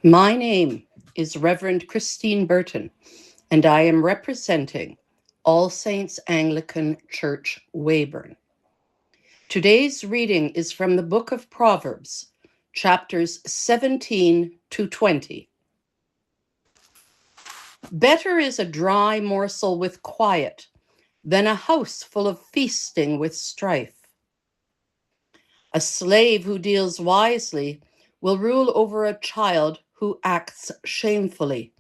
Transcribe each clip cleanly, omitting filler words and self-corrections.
My name is Reverend Christine Burton, and I am representing All Saints Anglican Church, Weyburn. Today's reading is from the book of Proverbs, chapters 17 to 20. Better is a dry morsel with quiet than a house full of feasting with strife. A slave who deals wisely will rule over a child who acts shamefully,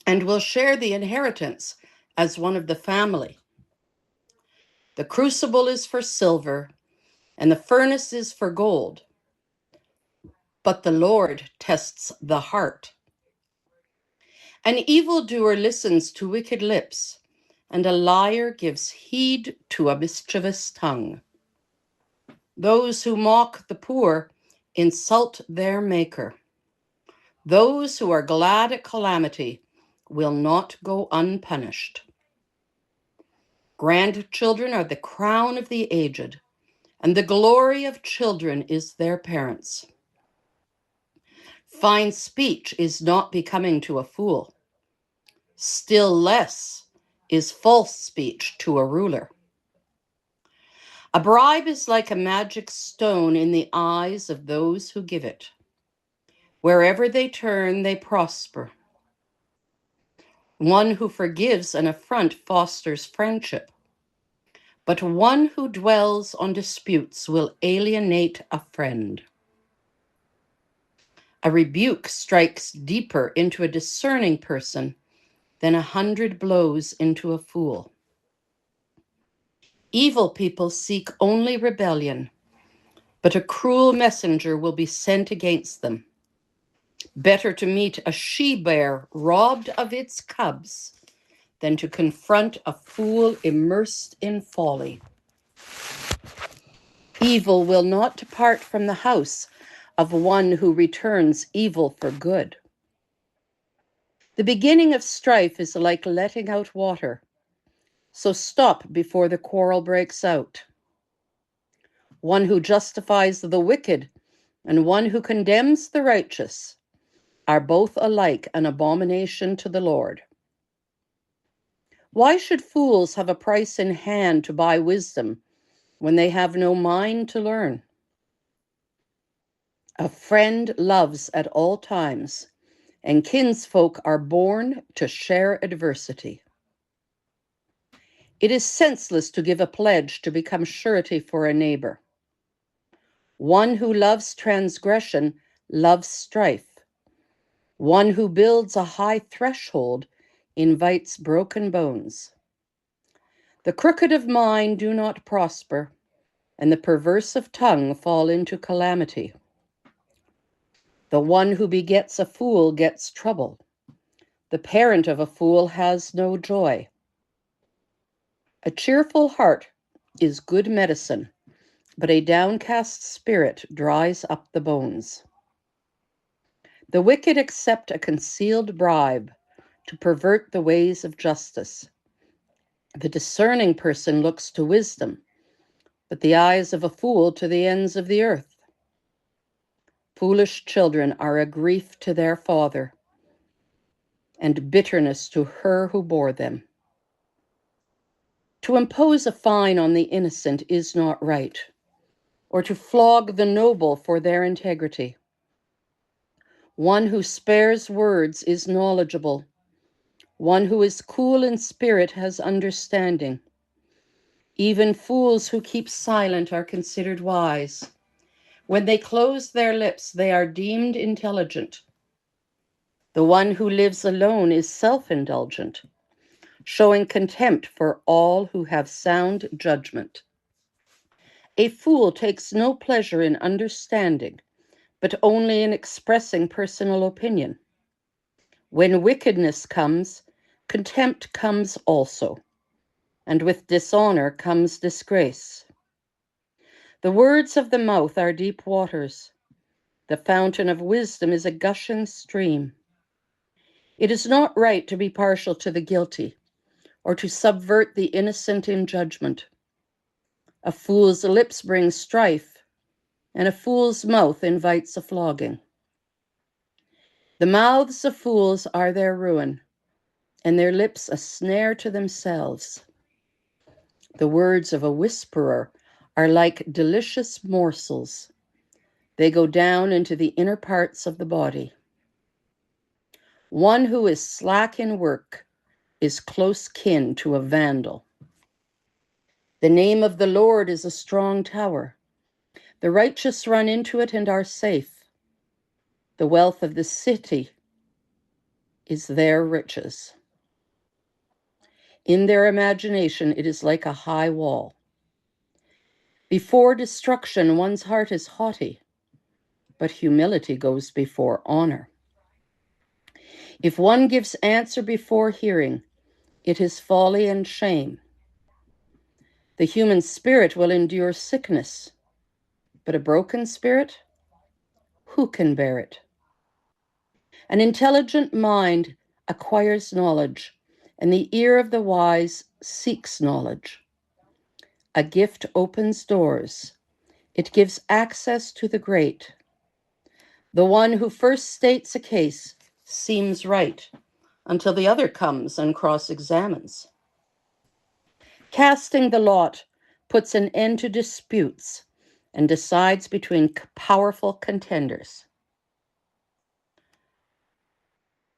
and will share the inheritance as one of the family. The crucible is for silver, and the furnace is for gold, but the Lord tests the heart. An evildoer listens to wicked lips, and a liar gives heed to a mischievous tongue. Those who mock the poor insult their Maker. Those who are glad at calamity will not go unpunished. Grandchildren are the crown of the aged, and the glory of children is their parents. Fine speech is not becoming to a fool. Still less is false speech to a ruler. A bribe is like a magic stone in the eyes of those who give it. Wherever they turn, they prosper. One who forgives an affront fosters friendship, but one who dwells on disputes will alienate a friend. A rebuke strikes deeper into a discerning person than 100 blows into a fool. Evil people seek only rebellion, but a cruel messenger will be sent against them. Better to meet a she-bear robbed of its cubs than to confront a fool immersed in folly. Evil will not depart from the house of one who returns evil for good. The beginning of strife is like letting out water, so stop before the quarrel breaks out. One who justifies the wicked and one who condemns the righteous are both alike an abomination to the Lord. Why should fools have a price in hand to buy wisdom when they have no mind to learn? A friend loves at all times, and kinsfolk are born to share adversity. It is senseless to give a pledge to become surety for a neighbor. One who loves transgression loves strife. One who builds a high threshold invites broken bones. The crooked of mind do not prosper, and the perverse of tongue fall into calamity. The one who begets a fool gets trouble. The parent of a fool has no joy. A cheerful heart is good medicine, but a downcast spirit dries up the bones. The wicked accept a concealed bribe to pervert the ways of justice. The discerning person looks to wisdom, but the eyes of a fool to the ends of the earth. Foolish children are a grief to their father, and bitterness to her who bore them. To impose a fine on the innocent is not right, or to flog the noble for their integrity. One who spares words is knowledgeable. One who is cool in spirit has understanding. Even fools who keep silent are considered wise. When they close their lips, they are deemed intelligent. The one who lives alone is self-indulgent, showing contempt for all who have sound judgment. A fool takes no pleasure in understanding, but only in expressing personal opinion. When wickedness comes, contempt comes also, and with dishonor comes disgrace. The words of the mouth are deep waters. The fountain of wisdom is a gushing stream. It is not right to be partial to the guilty, or to subvert the innocent in judgment. A fool's lips bring strife, and a fool's mouth invites a flogging. The mouths of fools are their ruin, and their lips a snare to themselves. The words of a whisperer are like delicious morsels. They go down into the inner parts of the body. One who is slack in work is close kin to a vandal. The name of the Lord is a strong tower. The righteous run into it and are safe. The wealth of the city is their riches. In their imagination, it is like a high wall. Before destruction, one's heart is haughty, but humility goes before honor. If one gives answer before hearing, it is folly and shame. The human spirit will endure sickness, but a broken spirit, who can bear it? An intelligent mind acquires knowledge, and the ear of the wise seeks knowledge. A gift opens doors. It gives access to the great. The one who first states a case seems right until the other comes and cross-examines. Casting the lot puts an end to disputes and decides between powerful contenders.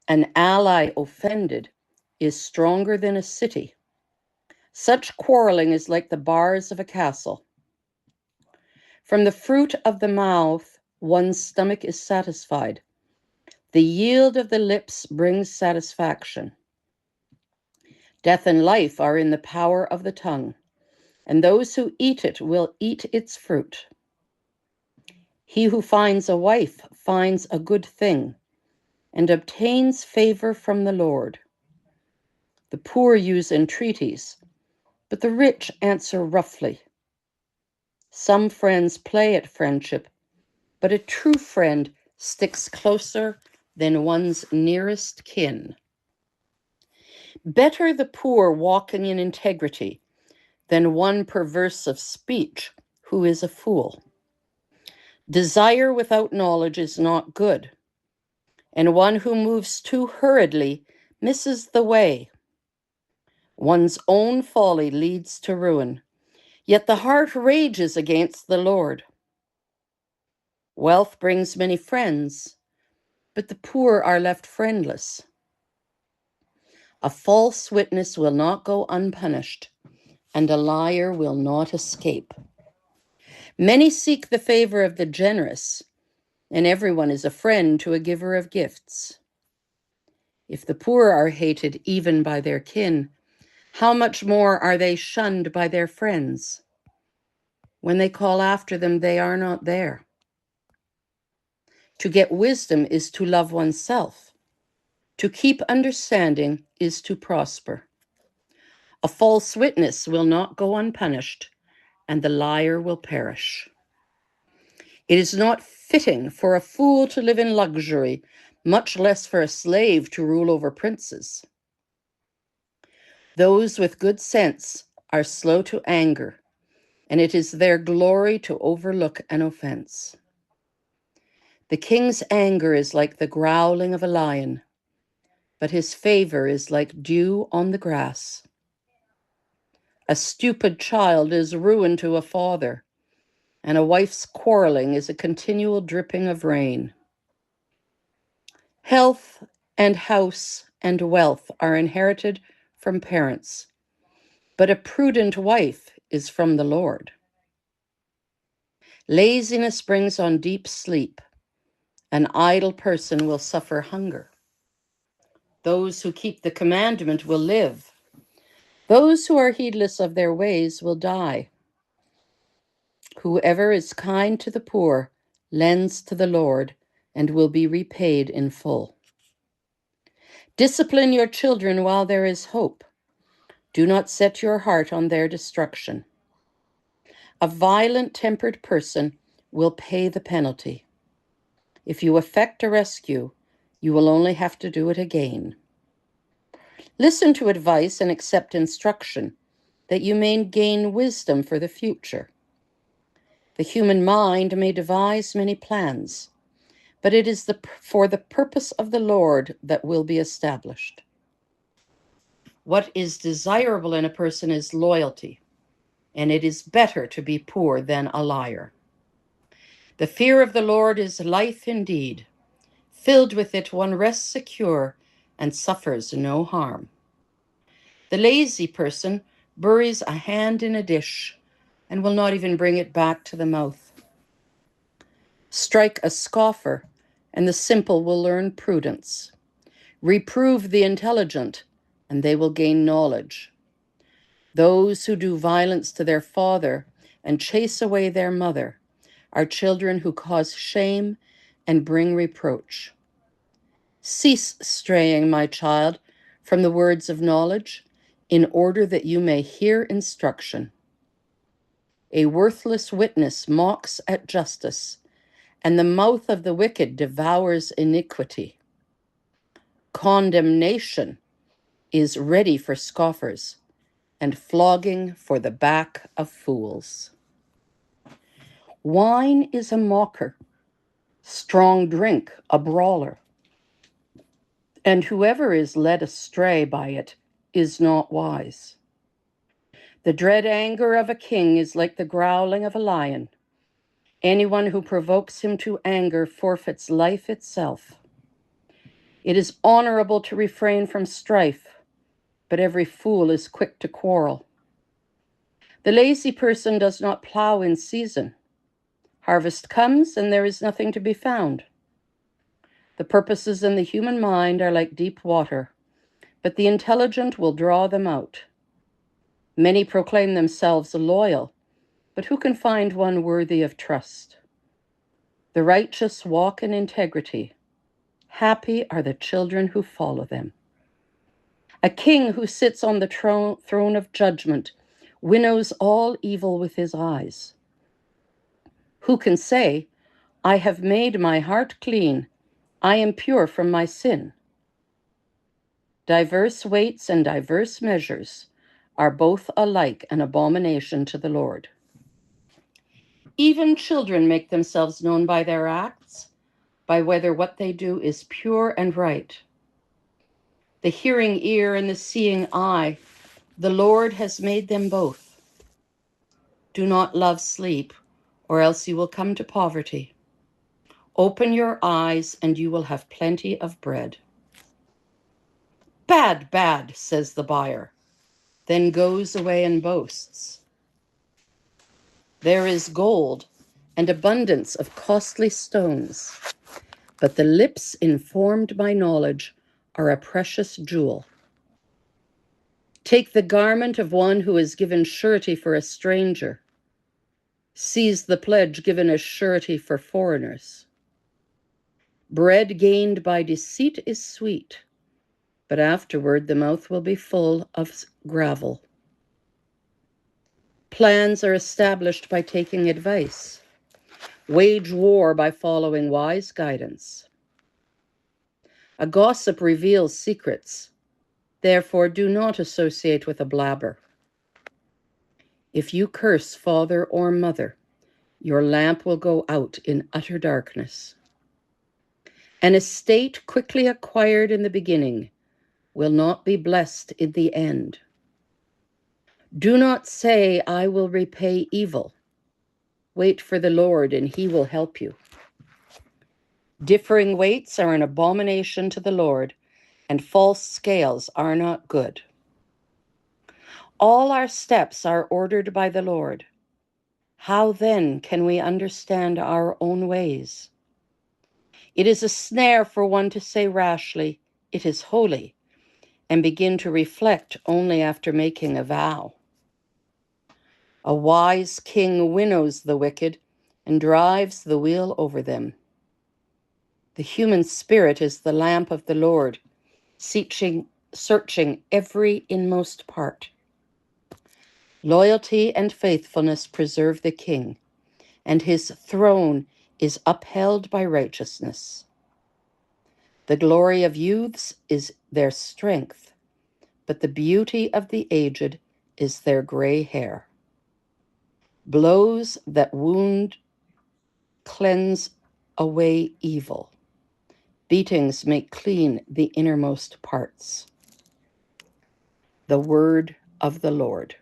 An ally offended is stronger than a city. Such quarreling is like the bars of a castle. From the fruit of the mouth, one's stomach is satisfied. The yield of the lips brings satisfaction. Death and life are in the power of the tongue, and those who eat it will eat its fruit. He who finds a wife finds a good thing and obtains favor from the Lord. The poor use entreaties, but the rich answer roughly. Some friends play at friendship, but a true friend sticks closer than one's nearest kin. Better the poor walking in integrity than one perverse of speech who is a fool. Desire without knowledge is not good, and one who moves too hurriedly misses the way. One's own folly leads to ruin, yet the heart rages against the Lord. Wealth brings many friends, but the poor are left friendless. A false witness will not go unpunished, and a liar will not escape. Many seek the favor of the generous, and everyone is a friend to a giver of gifts. If the poor are hated even by their kin, how much more are they shunned by their friends? When they call after them, they are not there. To get wisdom is to love oneself. To keep understanding is to prosper. A false witness will not go unpunished, and the liar will perish. It is not fitting for a fool to live in luxury, much less for a slave to rule over princes. Those with good sense are slow to anger, and it is their glory to overlook an offense. The king's anger is like the growling of a lion, but his favor is like dew on the grass. A stupid child is ruin to a father, and a wife's quarreling is a continual dripping of rain. Health and house and wealth are inherited from parents, but a prudent wife is from the Lord. Laziness brings on deep sleep. An idle person will suffer hunger. Those who keep the commandment will live. Those who are heedless of their ways will die. Whoever is kind to the poor lends to the Lord and will be repaid in full. Discipline your children while there is hope. Do not set your heart on their destruction. A violent-tempered person will pay the penalty. If you effect a rescue, you will only have to do it again. Listen to advice and accept instruction, that you may gain wisdom for the future. The human mind may devise many plans, but it is for the purpose of the Lord that will be established. What is desirable in a person is loyalty, and it is better to be poor than a liar. The fear of the Lord is life indeed. Filled with it, one rests secure and suffers no harm. The lazy person buries a hand in a dish and will not even bring it back to the mouth. Strike a scoffer, and the simple will learn prudence. Reprove the intelligent, and they will gain knowledge. Those who do violence to their father and chase away their mother are children who cause shame and bring reproach. Cease straying, my child, from the words of knowledge, in order that you may hear instruction. A worthless witness mocks at justice, and the mouth of the wicked devours iniquity. Condemnation is ready for scoffers, and flogging for the back of fools. Wine is a mocker, strong drink a brawler, and whoever is led astray by it is not wise. The dread anger of a king is like the growling of a lion. Anyone who provokes him to anger forfeits life itself. It is honorable to refrain from strife, but every fool is quick to quarrel. The lazy person does not plow in season. Harvest comes, and there is nothing to be found. The purposes in the human mind are like deep water, but the intelligent will draw them out. Many proclaim themselves loyal, but who can find one worthy of trust? The righteous walk in integrity. Happy are the children who follow them. A king who sits on the throne of judgment winnows all evil with his eyes. Who can say, I have made my heart clean, I am pure from my sin? Diverse weights and diverse measures are both alike an abomination to the Lord. Even children make themselves known by their acts, by whether what they do is pure and right. The hearing ear and the seeing eye, the Lord has made them both. Do not love sleep, or else you will come to poverty. Open your eyes, and you will have plenty of bread. Bad, bad, says the buyer, then goes away and boasts. There is gold and abundance of costly stones, but the lips informed by knowledge are a precious jewel. Take the garment of one who has given surety for a stranger. Seize the pledge given as surety for foreigners. Bread gained by deceit is sweet, but afterward the mouth will be full of gravel. Plans are established by taking advice. Wage war by following wise guidance. A gossip reveals secrets. Therefore, do not associate with a blabber. If you curse father or mother, your lamp will go out in utter darkness. An estate quickly acquired in the beginning will not be blessed in the end. Do not say, I will repay evil. Wait for the Lord, and he will help you. Differing weights are an abomination to the Lord, and false scales are not good. All our steps are ordered by the Lord. How then can we understand our own ways? It is a snare for one to say rashly, it is holy, and begin to reflect only after making a vow. A wise king winnows the wicked and drives the wheel over them. The human spirit is the lamp of the Lord, searching every inmost part. Loyalty and faithfulness preserve the king, and his throne is upheld by righteousness. The glory of youths is their strength, but the beauty of the aged is their gray hair. Blows that wound cleanse away evil. Beatings make clean the innermost parts. The word of the Lord.